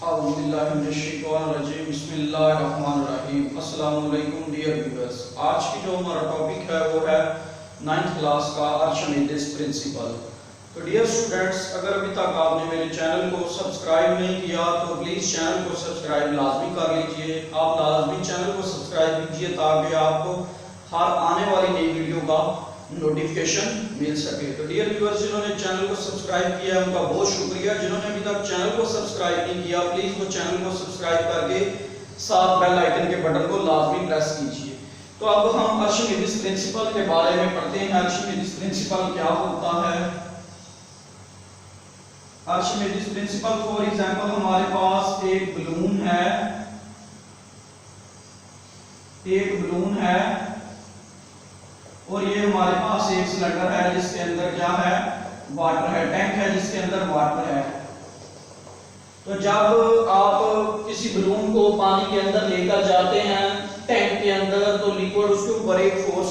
अस्सलामुअलैकुम dear viewers. आज की जो हमारा टॉपिक है वो है 9th क्लास का आर्चिमेडेस प्रिंसिपल। तो डियर स्टूडेंट्स, अगर अभी तक आपने मेरे चैनल को सब्सक्राइब नहीं किया तो प्लीज़ चैनल को सब्सक्राइब लाजमी कर लीजिए। आप लाजमी चैनल को सब्सक्राइब कीजिए ताकि आपको हर आने वाली नई वीडियो का नोटिफिकेशन मिल सके। तो डियर व्यूअर्स, जिन्होंने चैनल को सब्सक्राइब किया है उनका बहुत शुक्रिया। जिन्होंने अभी तक चैनल को सब्सक्राइब नहीं किया प्लीज वो चैनल को सब्सक्राइब करके साथ बेल आइकन के बटन को लाजमी प्रेस कीजिए। तो अब हम आर्चिमेडेस प्रिंसिपल के बारे में पढ़ते हैं। आर्चिमेडेस प्रिंसिपल क्या होता है? आर्चिमेडेस प्रिंसिपल, फॉर एग्जांपल हमारे पास एक बलून है और ये हमारे पास एक सिलेंडर है जिसके अंदर क्या है? वाटर है। टैंक है जिसके अंदर वाटर है। तो जब आप किसी बलून को पानी के अंदर लेकर जाते हैं टैंक के अंदर, तो लिक्विड उसके ऊपर एक फोर्स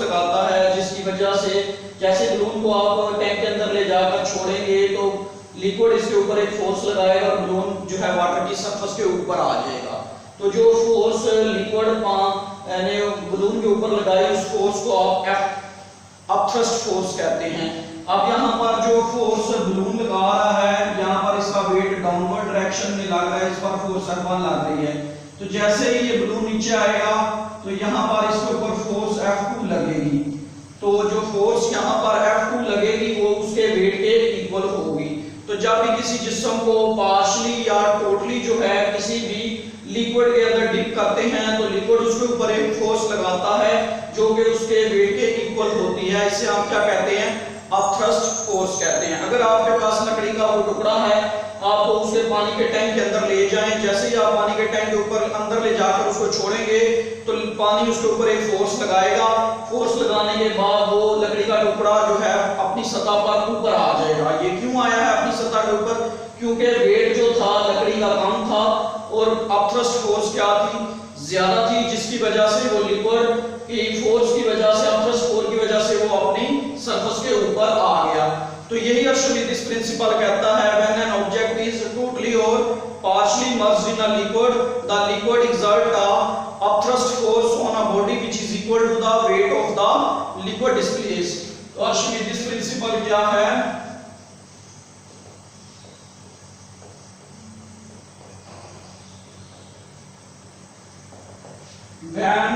लगाता है जिसकी वजह से जैसे बलून को आप टैंक के अंदर ले जाकर छोड़ेंगे तो लिक्विड इसके ऊपर एक फोर्स लगाएगा और बलून जो है वाटर की सरफेस के ऊपर आ जाएगा। तो जो फोर्स लिक्विड बलून के ऊपर लगाई उस फोर्स को आप अपथ्रस्ट फोर्स कहते हैं। अब यहाँ पर जो फोर्स बलून लगा रहा है, यहाँ पर इसका वेट डाउनवर्ड डायरेक्शन में लग रहा है, इस पर फोर्स F1 लग रही है। तो जैसे ही ये बलून नीचे आएगा तो यहाँ पर इसके ऊपर फोर्स F2 लगेगी। तो जो फोर्स यहाँ पर F2 लगेगी वो उसके वेट के इक्वल होगी। तो जब भी किसी जिस्म को पार्शली या टोटली जो है किसी भी लिक्विड के अंदर डिप करते हैं तो लिक्विड उसके ऊपर एक फोर्स लगाता है जो कि उसके वेट के इक्वल होती है। इसे हम क्या कहते हैं? अपथ्रस्ट फोर्स कहते हैं। अगर आपके पास लकड़ी का वो टुकड़ा है, आप उसे पानी के टैंक के अंदर ले जाएं, जैसे ही आप पानी के टैंक के ऊपर अंदर ले जाकर उसको छोड़ेंगे तो पानी उसके ऊपर एक फोर्स लगाएगा। फोर्स लगाने के बाद वो लकड़ी का टुकड़ा जो है अपनी सतह पर ऊपर आ जाएगा। ये क्यों आया है अपनी सतह के ऊपर? क्योंकि वेट जो था लकड़ी का कम था और अपथ्रस्ट फोर्स क्या थी? ज्यादा थी, जिसकी वजह से वो लिक्विड की फोर्स की वजह से, अपथ्रस्ट फोर्स की वजह से वो अपनी सरफेस के ऊपर आ गया। तो यही आर्चिमेडेस प्रिंसिपल कहता है, when an object is totally और partially immersed in a liquid, the liquid exert a upthrust force on a body which is equal to the weight of the liquid displaced. तो आर्चिमेडेस principal क्या है? When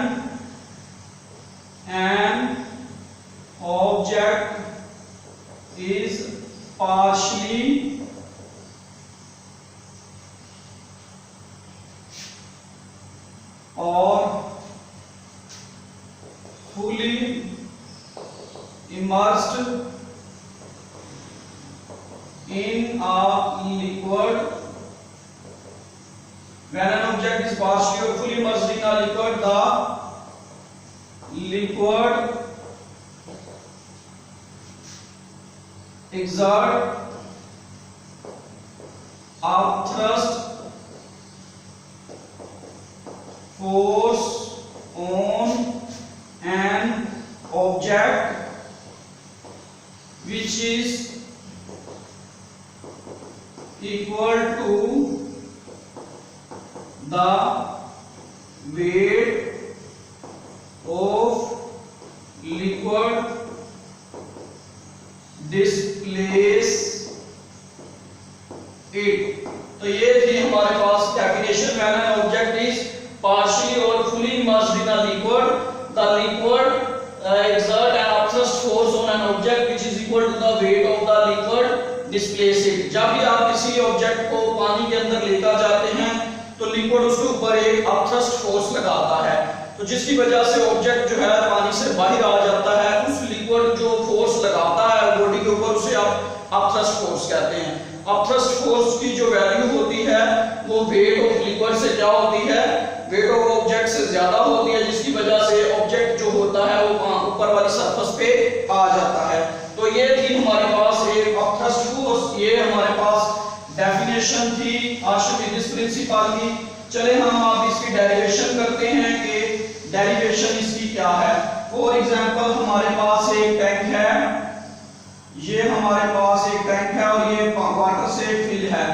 an object is partially or fully immersed in a liquid, when an object is partially or fully immersed in a liquid, the liquid exert upthrust force on an object which is equal to the weight of liquid displace it। तो ये थी हमारे पास definition. When an object is partially or fully immersed in a liquid, the liquid exert an upthrust force on an object which is equal to the weight of the liquid displaced it। जब भी आप किसी object को पानी के अंदर लेकर जाते हैं तो लिक्विड उसके ऊपर एक अपथ्रस्ट फोर्स लगाता है, तो जिसकी वजह से ऑब्जेक्ट जो है पानी से बाहर आ जाता है। उस लिक्विड जो फोर्स लगाता है बॉडी के ऊपर उसे आप अपथ्रस्ट फोर्स कहते हैं। अपथ्रस्ट फोर्स की जो वैल्यू होती है वो वेट ऑफ लिक्विड से क्या होती है? वेट ऑफ ऑब्जेक्ट से ज्यादा होती है, जिसकी वजह से ऑब्जेक्ट जो होता है वो ऊपर वाली सरफेस पे आ जाता है। तो ये थी हमारे पास एक अपथ्रस्ट फोर्स, ये हमारे पास डेफिनेशन थी आर्चिमेडेस प्रिंसिपल की। चले हम अब इसकी डेरिवेशन करते हैं कि डेरिवेशन इसकी क्या है। फॉर एग्जांपल हमारे पास एक टैंक है, ये हमारे पास एक टैंक है और ये वाटर से फिल है।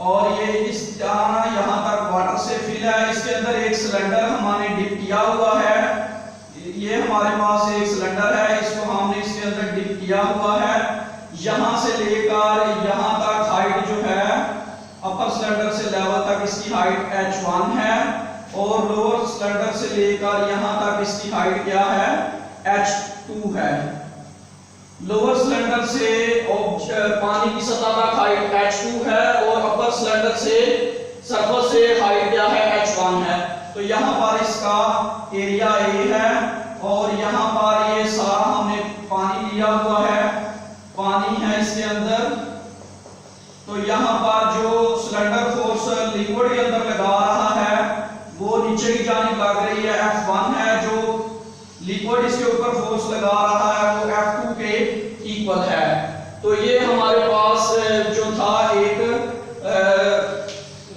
और ये इस यहाँ तक वाटर से फिल है। इसके अंदर एक सिलेंडर हमने डिप किया हुआ है। ये हमारे पास एक सिलेंडर है, इसको हमने इसके अंदर डिप किया हुआ है। यहाँ से लेकर यहाँ तक हाइट जो है अपर सिलेंडर से लेवल तक इसकी हाइट h1 है और लोअर सिलेंडर से लेकर यहाँ तक इसकी हाइट क्या है, h2 है। लोअर सिलेंडर से पानी की सतह तक हाइट h2 है और अपर सिलेंडर से सरफेस से हाइट क्या है, h1 है। तो यहाँ पर इसका एरिया A है और यहाँ पर ये सारा हमने पानी लिया हुआ है, पानी है इसके अंदर। तो यहाँ पर जो सिलेंडर फोर्स लिक्विड के अंदर लगा रहा है वो नीचे की जानिब लग रही है, F1 है। जो लिक्विड इसके ऊपर फोर्स लगा रहा है वो F2 के इक्वल है। तो ये हमारे पास जो था एक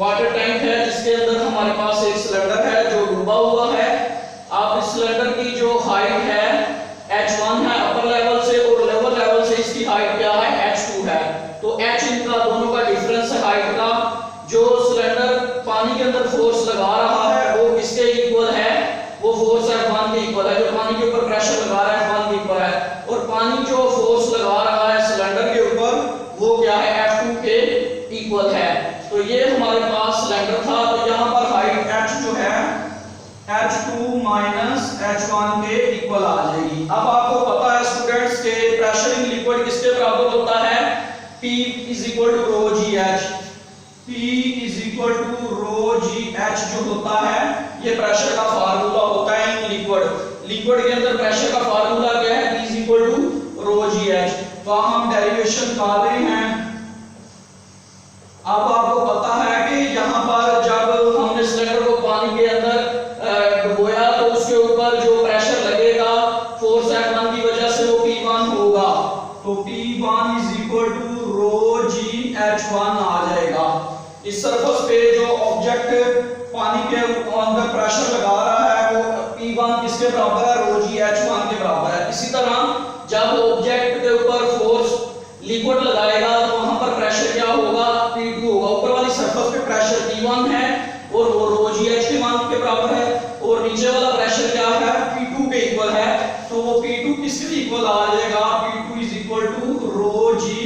वाटर टैंक है जिसके अंदर हमारे पास एक सिलेंडर है जो डूबा हुआ है। अब इस सिलेंडर की जो हाइट है h1 है अपर लेवल से और लोअर लेवल से इसकी हाइट क्या है, h2 है। तो h इनका दोनों का डिफरेंस है हाइट का। जो सिलेंडर पानी के अंदर फोर्स लगा रहा है वो किसके इक्वल है, वो फोर्स F1 के इक्वल है। जो पानी के ऊपर प्रेशर लगा रहा है F1 के इक्वल है और पानी जो फोर्स लगा रहा है सिलेंडर के ऊपर वो क्या है, F2 के इक्वल है। तो ये हमारे पास सिलेंडर था। तो यहाँ पर हाइट h जो है h2 माइनस h1 के इक्वल आ जाएगी। अब आपको पता है स्टूडेंट्स के प्रेशर इन लिक्विड किसके बराबर होता है, P is equal to rho G H. P is equal to rho G H जो होता है ये प्रेशर का फार्मूला होता है इन लिक्विड। लिक्विड के अंदर प्रेशर का फार्मूला क्या है, P is equal to rho G H. तो हम डेरिवेशन निकाल रहे हैं। अब आपको पता है कि यहाँ पर जब हमने सिलेंडर को पानी के अंदर डुबोया तो उसके ऊपर जो प्रेशर लगेगा फोर्स F1 की वजह से वो P1 होगा। तो P1 is equal to rho G H1 आ जाएगा। इस सरफेस पे जो ऑब्जेक्ट पानी के अंदर प्रेशर लगा रहा है वो P1 किसके बराबर है, रो जी H1 के बराबर है। इसी तरह जब ऑब्जेक्ट के ऊपर फोर्स लिक्विड लगाएगा तो वहां पर प्रेशर क्या होगा, P2 होगा। ऊपर वाली सरफेस पे प्रेशर P1 है और वो रो जी एच के मान के बराबर है और नीचे वाला प्रेशर क्या है, P2 के इक्वल है। तो वो P2 किसके इक्वल आ जाएगा, P2 is equal to rho G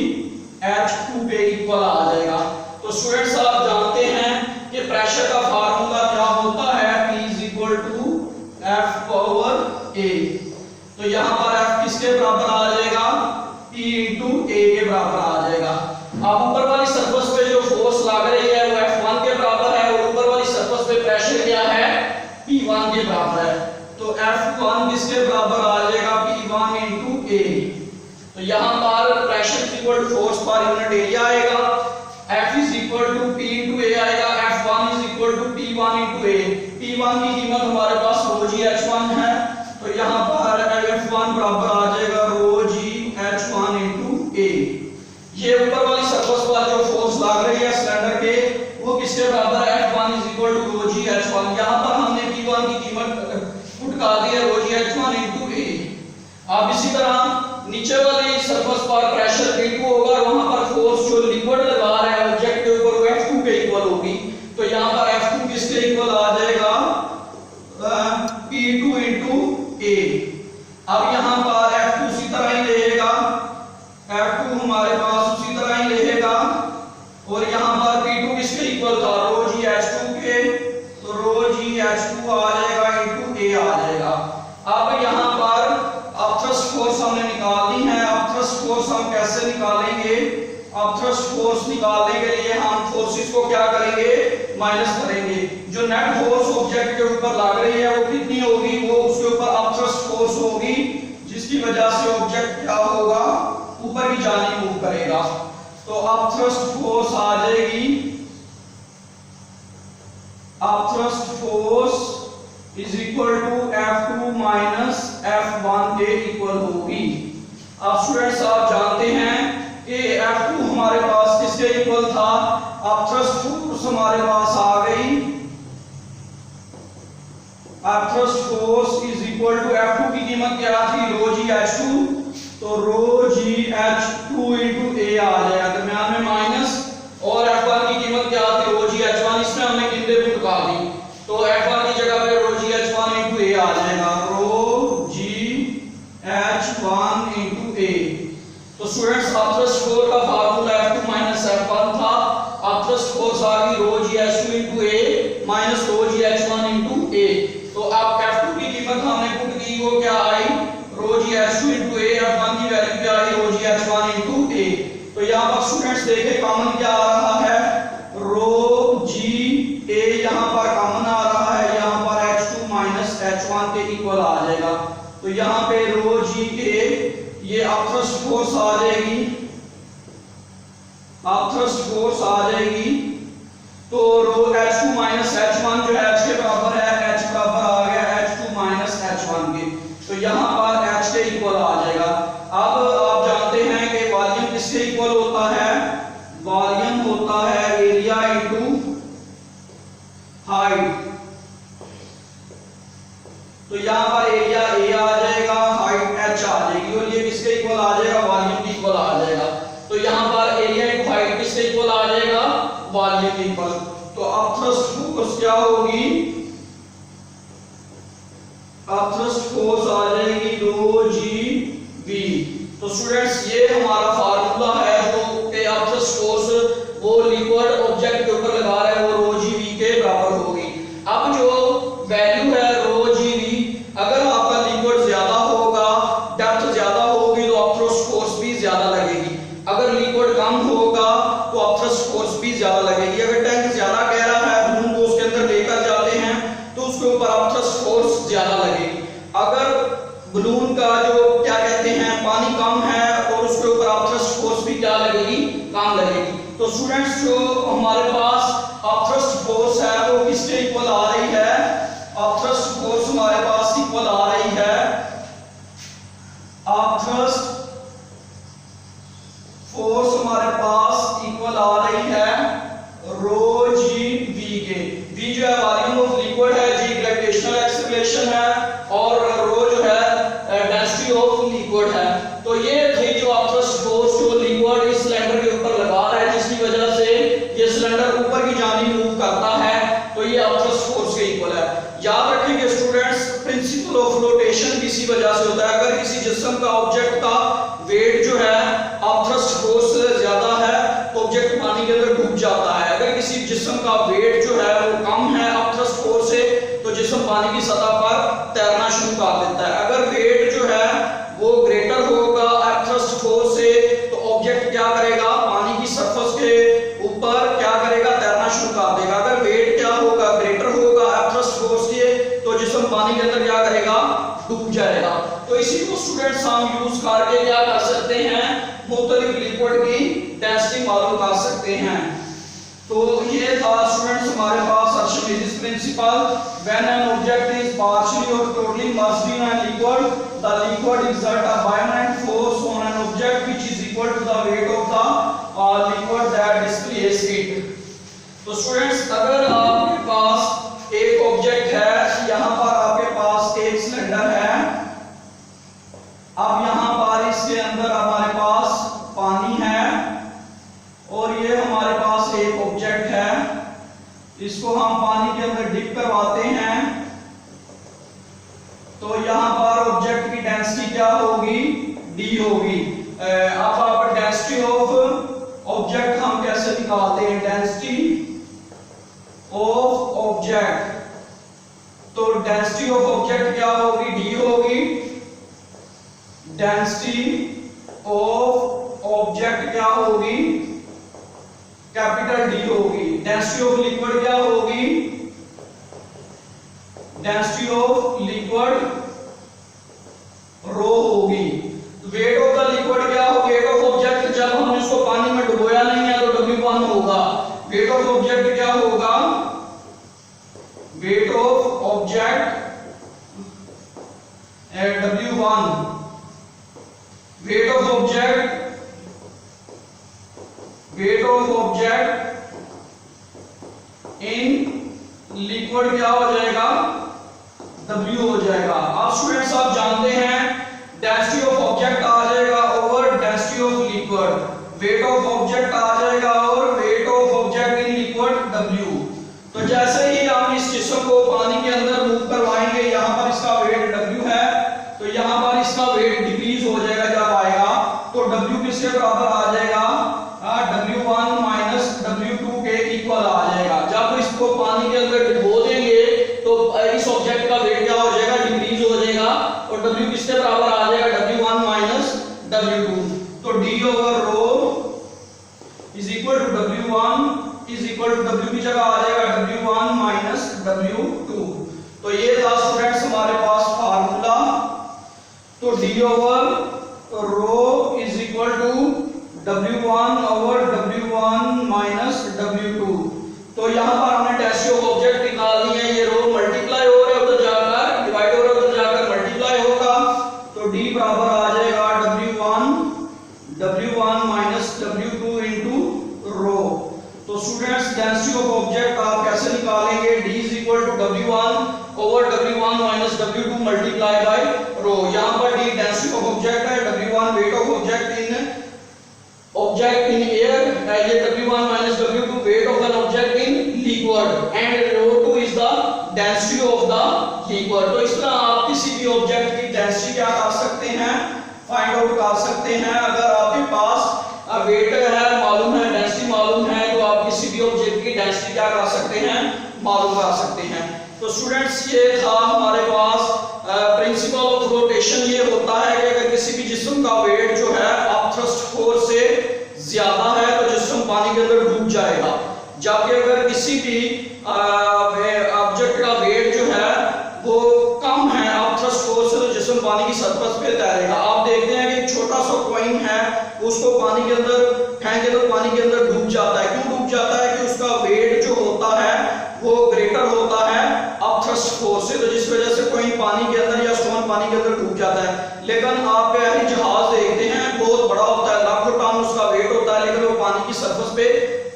H2 के इक्वल आ जाएगा। तो स्टूडेंट्स आप जानते हैं कि प्रेशर का फार्मूला क्या होता है, P is equal to F power A। तो यहाँ पर F किसके बराबर आ जाएगा, P इंटू A के बराबर आ जाएगा। अब ऊपर वाली सरफेस पे जो फोर्स लग रही है वो F1 के बराबर है और ऊपर वाली सरफेस पे प्रेशर क्या है, P1 के बराबर है। तो F1 किसके बराबर आ जाएगा, P1 इंटू A। तो यहाँ पर pressure is equal to force per unit area आएगा, F is equal to P into A आएगा, F1 is equal to P1 into A। P1 की कीमत हमारे पास रो जी H1 है। तो यहाँ पर F1 बराबर आ जाएगा रो जी H1 इंटू A। ये ऊपर वाली सरफेस पर जो फोर्स लग रही है सिलेंडर के वो किसके बराबर है, F1 is equal to rho G H1। यहाँ पर हमने P1 की कीमत पुट कर दी है रो जी H1 इंटू A। अब इसी तरह नीचे वाली सरफेस पर प्रेशर P2 होगा और वहां पर फोर्स जो लिक्विड लगा रहा है ऑब्जेक्ट के ऊपर वो F2 के इक्वल होगी। तो यहाँ पर F2 किसके इक्वल आ जाएगा, P2 इंटू A। अब यहाँ पर F2 उसी तरह ही रहेगा, F2 हमारे पास उसी तरह ही रहेगा और यहाँ पर P2 किसके इक्वल था, रो जी H2 के। तो रो जी H2 आ जाएगा इंटू A आ जाएगा। अब यहाँ पर अब थ्रस्ट फोर्स हमने निकालनी है। अब थ्रस्ट फोर्स हम कैसे निकालेंगे, अब थ्रस्ट फोर्स निकालने के लिए हम फोर्सेस को क्या करेंगे, माइनस करेंगे। जो नेट फोर्स ऑब्जेक्ट के ऊपर लग रही है वो कितनी होगी, वो उसके ऊपर अब थ्रस्ट फोर्स होगी जिसकी वजह से ऑब्जेक्ट क्या होगा, ऊपर की जानिब मूव करेगा। तो अब थ्रस्ट फोर्स आ जाएगी, अब thrust force is equal to F2 minus F1 के इक्वल होगी। अब स्टूडेंट्स आप जानते हैं कि F2 हमारे पास किसके इक्वल था, अब थ्रस्ट फोर्स हमारे पास आ गई। अब thrust force is equal to F2 की कीमत क्या थी, रो जी H2। तो रो जी H2 इंटू A आ जाएगा, दरम्यान में माइनस, और F1 की कीमत क्या फोर्स का फार्मूला F2 माइनस F1 था। अब थ्रस्ट फोर्स आ गई rho G H2 into A minus rho G H1 into A। तो अब F2 की कीमत हमने पुट की, वो क्या आई, रो G H2 into A, F1 की वैल्यू क्या आई, रो जी H1 into A। तो यहाँ पर स्टूडेंट्स देखें कॉमन क्या आ रहा है, रो जी A यहाँ पर कॉमन आ रहा है, यहाँ पर H2 माइनस H1 के इक्वल आ जाएगा। तो यहाँ पे रो जी A ये अब थ्रस्ट फोर्स आ जाएगी, अब थ्रस्ट फोर्स आ जाएगी। तो रो H2 माइनस H1 जो H के बराबर है, H बराबर आ गया H2 माइनस H1 के। तो यहाँ पर H के इक्वल आ जाएगा। अब आप जानते हैं कि वॉल्यूम किसके इक्वल होता है, वॉल्यूम होता है एरिया इनटू हाइट। तो यहाँ पर एरिया A आ जाएगा, हाइट H आ जाएगी, और ये किसके इक्वल आ जाएगा, वॉल्यूम के इक्वल आ जाएगा। तो यहाँ पर एरिया इनटू हाइट किसके इक्वल आ जाएगा, वॉल्यूम के इक्वल। तो अब थ्रस्ट फोर्स क्या होगी, अब थ्रस्ट फोर्स आ जाएगी रो जी V। तो स्टूडेंट्स ये हमारा फार्मूला है जो कि अब थ्रस्ट फोर्स वो लिक्विड ऑब्जेक्ट के ऊपर लगा रहा है, वो रो जी V के बराबर होगी। अब जो वैल्यू है रो जी V, अगर आपका लिक्विड ज्यादा होगा, डेप्थ ज्यादा होगी, तो अब थ्रस्ट फोर्स भी ज्यादा लगेगी। अगर लिक्विड कम होगा तो अब थ्रस्ट फोर्स भी ज्यादा लगेगी। अगर टैंक ज्यादा गहरा है, बलून को उसके अंदर लेकर जाते हैं, तो उसके ऊपर अब थ्रस्ट फोर्स ज्यादा लगेगी। अगर बलून का जो क्या कहते हैं पानी कम है और उसके ऊपर अब थ्रस्ट फोर्स भी क्या लगेगी, कम लगेगी। तो स्टूडेंट्स जो हमारे पास अब थ्रस्ट फोर्स है वो किसके इक्वल आ रही है, अब थ्रस्ट फोर्स हमारे पास इक्वल आ रही है, अब थ्रस्ट फोर्स हमारे पास इक्वल आ रही है रो जी V के। V जो है वॉल्यूम ऑफ लिक्विड है, जी ग्रेविटेशनल एक्सेलरेशन है, और रो जो है डेंसिटी ऑफ लिक्विड है। तो ये थी जो अब थ्रस्ट फोर्स जो लिक्विड इस सिलेंडर के ऊपर लगा रहा है, जिसकी वजह से ये सिलेंडर ऊपर की जानिब मूव करता है, तो ये अब थ्रस्ट फोर्स के इक्वल है। याद रखेंगे स्टूडेंट्स, प्रिंसिपल ऑफ फ्लोटेशन किसी वजह से होता है। अगर किसी जिस्म का ऑब्जेक्ट का वेट जो है अब थ्रस्ट फोर्स से ज्यादा है तो ऑब्जेक्ट पानी के अंदर डूब जाता है। अगर किसी जिस्म का वेट जो है वो कम है अब थ्रस्ट फोर्स से, तो जिस्म पानी की सतह पर तैरना शुरू कर देता है। अगर वेट जो है वो ग्रेटर होगा अब थ्रस्ट फोर्स से, तो ऑब्जेक्ट क्या करेगा, पानी की सरफेस के ऊपर क्या करेगा, तैरना शुरू कर देगा। अगर वेट क्या होगा, ग्रेटर होगा अब थ्रस्ट फोर्स के, तो जिस्म पानी के अंदर क्या करेगा, डूब जाएगा। तो इसी को स्टूडेंट्स हम यूज करके क्या कर सकते हैं, मुख्तलिफ लिक्विड की डेंसिटी मालूम कर सकते हैं। तो ये था स्टूडेंट्स हमारे पास Archimedes principle, when an object is partially और totally immersed in a liquid, the liquid exert a violent force on an object which is equal to the weight of the liquid that displaces it। तो students अगर आपके पास एक object है, यहाँ पर आपके पास एक सिलेंडर है, अब यहाँ पर इसके अंदर हमारे पास पानी है, और ये हमारे पास एक ऑब्जेक्ट है, इसको हम पानी के अंदर डिप करवाते हैं, तो यहाँ पर ऑब्जेक्ट की डेंसिटी क्या होगी, D होगी। अब आप डेंसिटी ऑफ ऑब्जेक्ट हम कैसे निकालते हैं, डेंसिटी ऑफ ऑब्जेक्ट, तो डेंसिटी ऑफ ऑब्जेक्ट क्या होगी, D होगी। डेंसिटी ऑफ ऑब्जेक्ट क्या होगी, कैपिटल D होगी। डेंसिटी ऑफ लिक्विड क्या होगी, डेंसिटी ऑफ लिक्विड रो होगी। वेट ऑफ द लिक्विड क्या हो, वेट ऑफ ऑब्जेक्ट जब हमने उसको पानी में डुबोया नहीं है तो W1 होगा। वेट ऑफ ऑब्जेक्ट क्या होगा, wait of object W1। Weight of object, wait of object in liquid क्या हो जाएगा, W हो जाएगा। अब स्टूडेंट्स आप जानते हैं डेंसिटी ऑफ ऑब्जेक्ट आ जाएगा over density of liquid, weight of object आ जाएगा और weight of object in liquid W। तो जैसे ही हम इस जिस्म को पानी के अंदर मूव करवाएंगे, यहाँ पर इसका वेट W है, तो यहाँ पर इसका वेट डिक्रीज हो जाएगा। जब आएगा तो W के किसके बराबर आ जाएगा, W1 माइनस W2 के इक्वल आ जाएगा। जब इसको पानी के अंदर डुबो देंगे तो इस ऑब्जेक्ट का वेट क्या हो जाएगा, डिक्रीज हो जाएगा और W किसके बराबर आ जाएगा, W1 माइनस W2। तो D over rho is equal to W1 is equal to W की जगह आ जाएगा W1 माइनस W2। तो ये था स्टूडेंट्स हमारे पास फार्मूला। तो D over rho is equal to W1 over W1 minus W2। तो यहाँ पर हमने टेस्ट ऑफ ऑब्जेक्ट निकाल दिए। ये रो मल्टीप्लाई हो रहा है, उधर जाकर डिवाइड हो रहा है, उधर जाकर मल्टीप्लाई होगा। तो D बराबर आ जाएगा W1 minus W2 into rho. तो स्टूडेंट्स डेंसिटी ऑफ ऑब्जेक्ट आप कैसे निकालेंगे, D is equal to W1 over W1 minus W2 multiply by rho. यहाँ पर D डेंसिटी ऑफ ऑब्जेक्ट है, W1 weight of object in air, ये W1 minus W2 weight of an object in liquid and ρ2 is the density of the liquid। तो इस तरह आप किसी भी ऑब्जेक्ट की डेंसिटी क्या कर सकते हैं, फाइंड आउट कर सकते हैं। अगर आपके पास वेट है मालूम है, डेंसिटी मालूम है, तो आप किसी भी ऑब्जेक्ट की डेंसिटी क्या कर सकते हैं, मालूम कर सकते हैं। तो स्टूडेंट्स ये था हमारे पास प्रिंसिपल ऑफ रोटेशन। ये होता है कि अगर किसी भी जिस्म का वेट जो है अपथ्रस्ट फोर्स से ज्यादा है तो जिस्म पानी के अंदर डूब जाएगा, जबकि अगर किसी भी ऑब्जेक्ट का वेट जो है वो कम है अपथ्रस्ट फोर्स से तो जिस्म पानी की सरफेस पे तैरेगा। आप देखते हैं कि एक छोटा सा कॉइन है, उसको पानी के अंदर फेंके तो पानी के अंदर डूब जाता है। क्यों डूब जाता है, कि उसका वेट जो होता है वो ग्रेटर होता है अपथ्रस्ट फोर्स से, तो जिस वजह से कोई पानी के अंदर या स्टोन पानी के अंदर डूब जाता है। लेकिन आप हवाई जहाज देखते हैं, बहुत बड़ा होता है, लाखों टन उसका वेट होता है, लेकिन वो पानी की सरफेस पे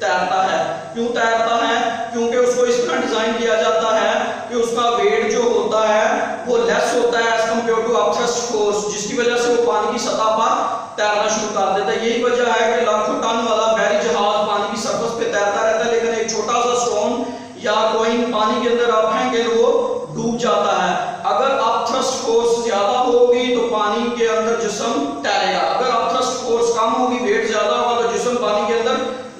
तैरता है। क्यों तैरता है, क्योंकि उसको इस तरह डिजाइन किया जाता है कि उसका वेट जो होता है वो लेस होता है as compare to upthrust force, जिसकी वजह से वो पानी की सतह पर तैरना शुरू कर देता है। यही वजह है कि लाखों टन वाला हवाई जहाज पानी की सरफेस पे तैरता रहता है, लेकिन एक छोटा सा स्टोन या कॉइन पानी के अंदर आप फेंके तो वो डूब जाता है। अगर अपथ्रस्ट फोर्स ज्यादा होगी तो पानी के अंदर जिस्म तैरेगा, अगर अपथ्रस्ट फोर्स कम होगी, वेट ज्यादा होगा तो जिस्म पानी के अंदर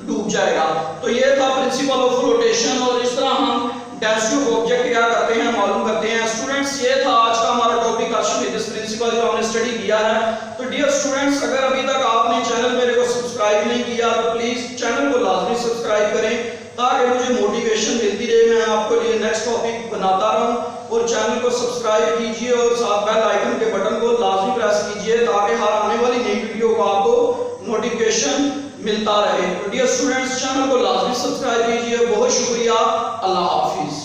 डूब जाएगा। तो ये था प्रिंसिपल ऑफ रोटेशन और इस तरह हम डेंसिटी ऑफ ऑब्जेक्ट क्या करते हैं, मालूम करते हैं। स्टूडेंट्स ये था आज का हमारा टॉपिक आर्किमिडीज प्रिंसिपल जो हमने स्टडी किया है। तो डियर स्टूडेंट्स, अगर अभी तक आपने चैनल मेरे को सब्सक्राइब नहीं किया तो प्लीज चैनल को लाजमी सब्सक्राइब करें ताकि मुझे मोटिवेशन मिलती रहे, मैं आपको लिए नेक्स्ट टॉपिक बनाता रहूं। और चैनल को सब्सक्राइब कीजिए और साथ बेल आइकन के बटन को लाजमी प्रेस कीजिए ताकि हर आने वाली नई वीडियो का आपको नोटिफिकेशन मिलता रहे। तो डियर स्टूडेंट्स, चैनल को लाजमी सब्सक्राइब कीजिए। बहुत शुक्रिया, अल्लाह हाफिज।